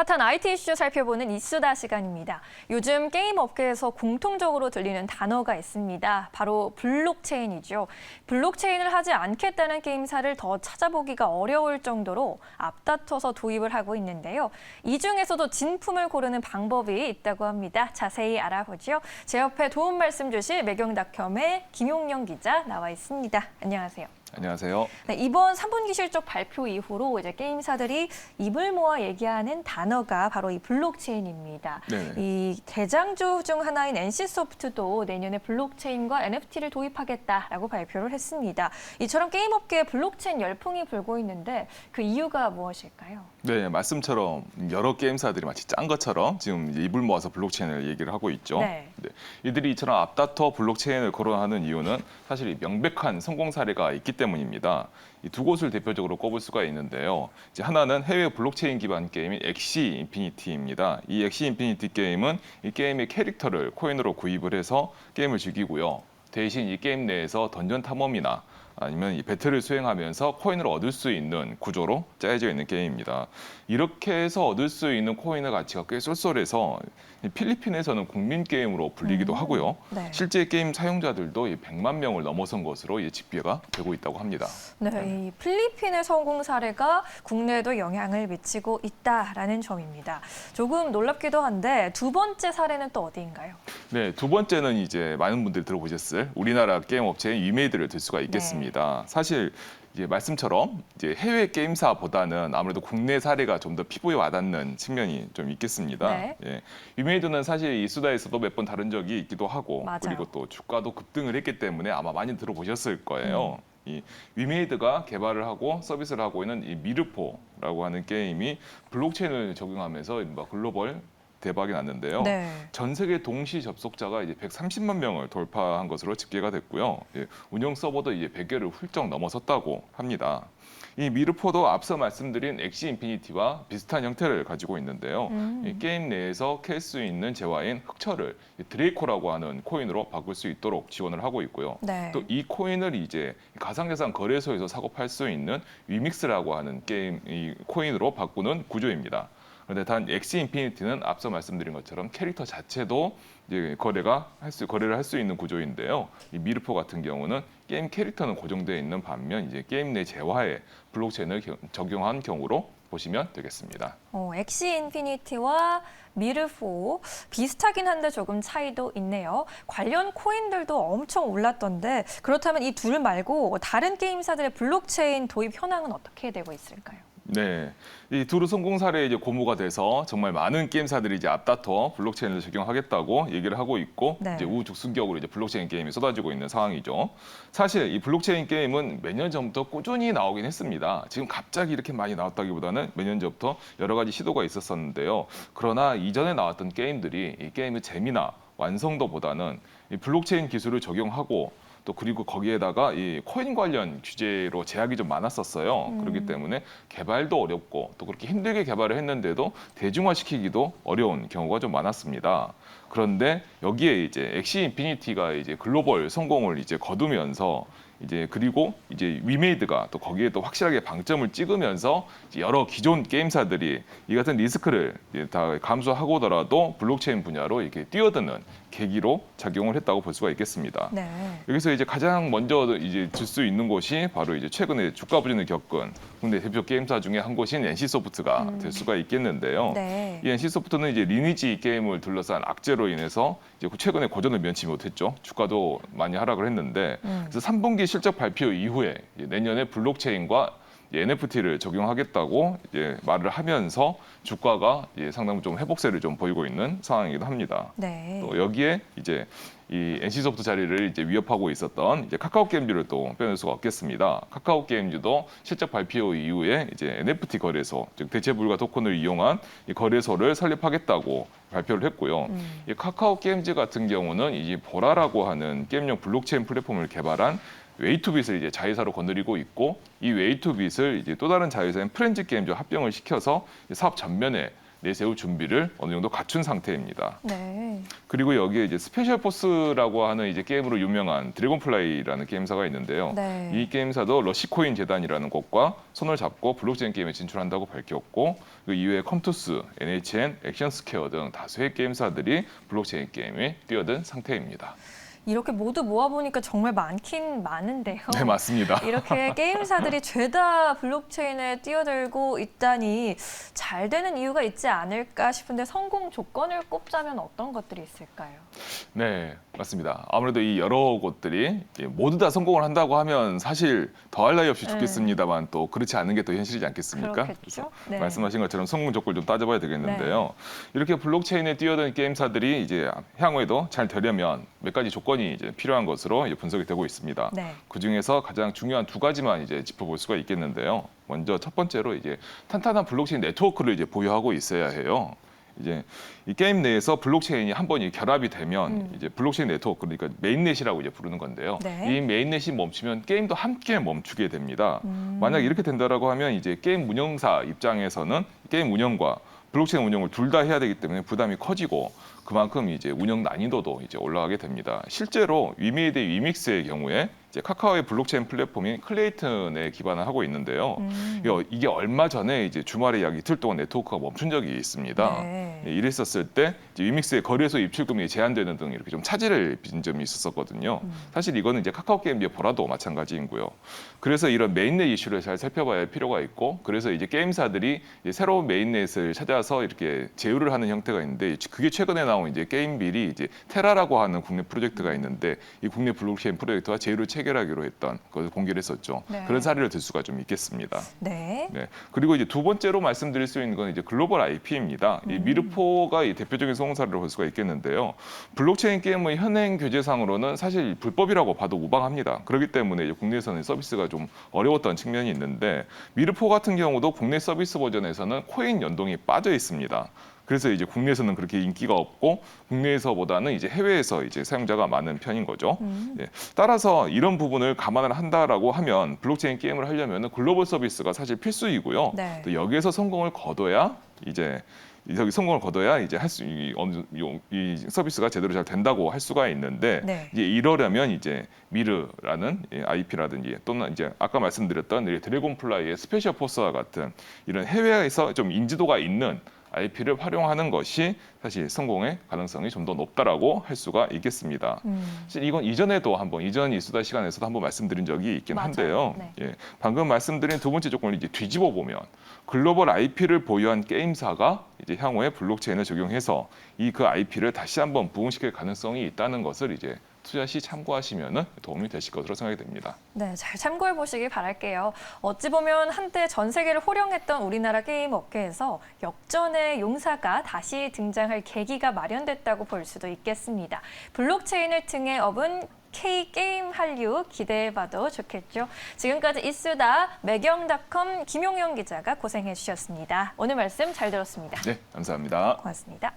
핫한 IT 이슈 살펴보는 이수다 시간입니다. 요즘 게임 업계에서 공통적으로 들리는 단어가 있습니다. 바로 블록체인이죠. 블록체인을 하지 않겠다는 게임사를 더 찾아보기가 어려울 정도로 앞다퉈서 도입을 하고 있는데요. 이 중에서도 진품을 고르는 방법이 있다고 합니다. 자세히 알아보죠. 제 옆에 도움 말씀 주실 매경닷컴의 김용영 기자 나와 있습니다. 안녕하세요. 안녕하세요. 네, 이번 3분기 실적 발표 이후로 이제 게임사들이 입을 모아 얘기하는 단어가 바로 이 블록체인입니다. 네네. 이 대장주 중 하나인 NC소프트도 내년에 블록체인과 NFT를 도입하겠다라고 발표를 했습니다. 이처럼 게임업계에 블록체인 열풍이 불고 있는데 그 이유가 무엇일까요? 네, 말씀처럼 여러 게임사들이 마치 짠 것처럼 지금 이제 입을 모아서 블록체인을 얘기를 하고 있죠. 네. 네, 이들이 이처럼 앞다퉈 블록체인을 거론하는 이유는 사실 이 명백한 성공 사례가 있기 때문입니다. 이 두 곳을 대표적으로 꼽을 수가 있는데요. 이제 하나는 해외 블록체인 기반 게임인 엑시 인피니티입니다. 이 엑시 인피니티 게임은 이 게임의 캐릭터를 코인으로 구입을 해서 게임을 즐기고요. 대신 이 게임 내에서 던전 탐험이나 아니면 이 배틀을 수행하면서 코인을 얻을 수 있는 구조로 짜여져 있는 게임입니다. 이렇게 해서 얻을 수 있는 코인의 가치가 꽤 쏠쏠해서 필리핀에서는 국민 게임으로 불리기도 하고요. 네. 실제 게임 사용자들도 100만 명을 넘어선 것으로 집계가 되고 있다고 합니다. 네, 이 필리핀의 성공 사례가 국내에도 영향을 미치고 있다라는 점입니다. 조금 놀랍기도 한데 두 번째 사례는 또 어디인가요? 네, 두 번째는 이제 많은 분들이 들어보셨을 우리나라 게임 업체인 위메이드를 들 수가 있겠습니다. 사실 이제 말씀처럼 이제 해외 게임사보다는 아무래도 국내 사례가 좀 더 피부에 와닿는 측면이 좀 있겠습니다. 네. 예, 위메이드는 사실 이 수다에서도 몇 번 다룬 적이 있기도 하고 맞아요. 그리고 또 주가도 급등을 했기 때문에 아마 많이 들어보셨을 거예요. 이 위메이드가 개발을 하고 서비스를 하고 있는 이 미르포라고 하는 게임이 블록체인을 적용하면서 글로벌 대박이 났는데요. 네. 전 세계 동시 접속자가 이제 130만 명을 돌파한 것으로 집계가 됐고요. 예, 운영 서버도 이제 100개를 훌쩍 넘어섰다고 합니다. 이 미르포도 앞서 말씀드린 엑시 인피니티와 비슷한 형태를 가지고 있는데요. 이 게임 내에서 캘 수 있는 재화인 흑철을 드레이코라고 하는 코인으로 바꿀 수 있도록 지원을 하고 있고요. 네. 또 이 코인을 이제 가상자산 거래소에서 사고 팔 수 있는 위믹스라고 하는 게임 이 코인으로 바꾸는 구조입니다. 그런데 단 엑시 인피니티는 앞서 말씀드린 것처럼 캐릭터 자체도 이제 거래를 할 수 있는 구조인데요. 이 미르포 같은 경우는 게임 캐릭터는 고정되어 있는 반면 이제 게임 내 재화에 블록체인을 적용한 경우로 보시면 되겠습니다. 엑시 인피니티와 미르포 비슷하긴 한데 조금 차이도 있네요. 관련 코인들도 엄청 올랐던데 그렇다면 이 둘 말고 다른 게임사들의 블록체인 도입 현황은 어떻게 되고 있을까요? 네, 이 두루 성공 사례에 이제 고무가 돼서 정말 많은 게임사들이 이제 앞다퉈 블록체인을 적용하겠다고 얘기를 하고 있고 네. 이제 우후죽순격으로 이제 블록체인 게임이 쏟아지고 있는 상황이죠. 사실 이 블록체인 게임은 몇 년 전부터 꾸준히 나오긴 했습니다. 지금 갑자기 이렇게 많이 나왔다기보다는 몇 년 전부터 여러 가지 시도가 있었었는데요. 그러나 이전에 나왔던 게임들이 이 게임의 재미나 완성도보다는 이 블록체인 기술을 적용하고 또 그리고 거기에다가 이 코인 관련 규제로 제약이 좀 많았었어요. 그렇기 때문에 개발도 어렵고 또 그렇게 힘들게 개발을 했는데도 대중화시키기도 어려운 경우가 좀 많았습니다. 그런데 여기에 이제 엑시 인피니티가 이제 글로벌 성공을 이제 거두면서 이제 그리고 이제 위메이드가 또 거기에 또 확실하게 방점을 찍으면서 여러 기존 게임사들이 이 같은 리스크를 다 감수하고더라도 블록체인 분야로 이렇게 뛰어드는 계기로 작용을 했다고 볼 수가 있겠습니다. 네. 여기서 이제 가장 먼저 이제 들 수 있는 곳이 바로 이제 최근에 주가 부진을 겪은 국내 대표 게임사 중에 한 곳인 NC소프트가 될 수가 있겠는데요. 네. 이 NC소프트는 이제 리니지 게임을 둘러싼 악재로 인해서 이제 최근에 고전을 면치 못했죠. 주가도 많이 하락을 했는데 그래서 3분기 실적 발표 이후에 내년에 블록체인과 NFT를 적용하겠다고 이제 말을 하면서 주가가 상당히 좀 회복세를 좀 보이고 있는 상황이기도 합니다. 네. 또 여기에 이제 이 NC소프트 자리를 이제 위협하고 있었던 이제 카카오 게임즈를 또 빼놓을 수가 없겠습니다. 카카오 게임즈도 실적 발표 이후에 이제 NFT 거래소, 즉 대체 불가 토큰을 이용한 이 거래소를 설립하겠다고 발표를 했고요. 이 카카오 게임즈 같은 경우는 이 보라라고 하는 게임용 블록체인 플랫폼을 개발한 웨이투빗을 이제 자회사로 거느리고 있고 이 웨이투빗을 이제 또 다른 자회사인 프렌즈 게임즈와 합병을 시켜서 사업 전면에 내세울 준비를 어느 정도 갖춘 상태입니다. 네. 그리고 여기에 이제 스페셜 포스라고 하는 이제 게임으로 유명한 드래곤플라이라는 게임사가 있는데요. 네. 이 게임사도 러시코인 재단이라는 곳과 손을 잡고 블록체인 게임에 진출한다고 밝혔고, 그 이외에 컴투스, NHN, 액션스퀘어 등 다수의 게임사들이 블록체인 게임에 뛰어든 상태입니다. 이렇게 모두 모아보니까 정말 많긴 많은데요. 네, 맞습니다. 이렇게 게임사들이 죄다 블록체인에 뛰어들고 있다니 잘 되는 이유가 있지 않을까 싶은데 성공 조건을 꼽자면 어떤 것들이 있을까요? 네, 맞습니다. 아무래도 이 여러 곳들이 모두 다 성공을 한다고 하면 사실 더할 나위 없이 좋겠습니다만 또 그렇지 않은 게 또 현실이지 않겠습니까? 그렇겠죠. 그래서 네. 말씀하신 것처럼 성공 조건을 좀 따져봐야 되겠는데요. 이렇게 블록체인에 뛰어든 게임사들이 이제 향후에도 잘 되려면 몇 가지 조건이 이제 필요한 것으로 이제 분석이 되고 있습니다. 네. 그 중에서 가장 중요한 두 가지만 이제 짚어볼 수가 있겠는데요. 먼저 첫 번째로 이제 탄탄한 블록체인 네트워크를 이제 보유하고 있어야 해요. 이제 이 게임 내에서 블록체인이 한 번이 결합이 되면 이제 블록체인 네트워크, 그러니까 메인넷이라고 이제 부르는 건데요. 네. 이 메인넷이 멈추면 게임도 함께 멈추게 됩니다. 만약 이렇게 된다라고 하면 이제 게임 운영사 입장에서는 게임 운영과 블록체인 운영을 둘 다 해야 되기 때문에 부담이 커지고 그만큼 이제 운영 난이도도 이제 올라가게 됩니다. 실제로 위메이드 위믹스의 경우에 이제 카카오의 블록체인 플랫폼인 클레이튼에 기반을 하고 있는데요. 이게 얼마 전에 이제 주말에 약 이틀 동안 네트워크가 멈춘 적이 있습니다. 네. 이랬었을 때 이제 위믹스의 거래소 입출금이 제한되는 등 이렇게 좀 차질을 빚은 점이 있었거든요. 사실 이거는 이제 카카오 게임즈의 보라도 마찬가지이고요. 그래서 이런 메인넷 이슈를 잘 살펴봐야 할 필요가 있고, 그래서 이제 게임사들이 이제 새로운 메인넷을 찾아서 이렇게 제휴를 하는 형태가 있는데, 그게 최근에 나온 이제 게임빌이 이제 테라라고 하는 국내 프로젝트가 있는데, 이 국내 블록체인 프로젝트와 제휴를 체결하기로 했던 것을 공개를 했었죠. 네. 그런 사례를 들 수가 좀 있겠습니다. 네. 네. 그리고 이제 두 번째로 말씀드릴 수 있는 건 이제 글로벌 IP입니다. 이 미르포가 이 대표적인 성공 사례를 볼 수가 있겠는데요. 블록체인 게임의 현행 규제상으로는 사실 불법이라고 봐도 무방합니다. 그렇기 때문에 이제 국내에서는 서비스가 좀 어려웠던 측면이 있는데, 미르포 같은 경우도 국내 서비스 버전에서는 코인 연동이 빠져 있습니다. 그래서 이제 국내에서는 그렇게 인기가 없고 국내에서보다는 이제 해외에서 이제 사용자가 많은 편인 거죠. 예. 따라서 이런 부분을 감안을 한다라고 하면 블록체인 게임을 하려면 글로벌 서비스가 사실 필수이고요. 네. 또 여기에서 성공을 거둬야 이제 할 수 이 서비스가 제대로 잘 된다고 할 수가 있는데, 네. 이제 이러려면 이제 미르라는 IP라든지 또는 이제 아까 말씀드렸던 드래곤플라이의 스페셜 포스와 같은 이런 해외에서 좀 인지도가 있는 IP를 활용하는 것이 사실 성공의 가능성이 좀 더 높다라고 할 수가 있겠습니다. 사실 이건 이전에도 이전 이수다 시간에서도 한번 말씀드린 적이 있긴 맞아요. 한데요. 네. 예, 방금 말씀드린 두 번째 조건을 이제 뒤집어 보면 글로벌 IP를 보유한 게임사가 이제 향후에 블록체인을 적용해서 그 IP를 다시 한번 부흥시킬 가능성이 있다는 것을 이제 투자 시 참고하시면 도움이 되실 것으로 생각이 됩니다. 네, 잘 참고해 보시길 바랄게요. 어찌 보면 한때 전 세계를 호령했던 우리나라 게임 업계에서 역전의 용사가 다시 등장할 계기가 마련됐다고 볼 수도 있겠습니다. 블록체인을 등에 업은 K게임 한류 기대해봐도 좋겠죠. 지금까지 이수다 매경닷컴 김용영 기자가 고생해 주셨습니다. 오늘 말씀 잘 들었습니다. 네, 감사합니다. 고맙습니다.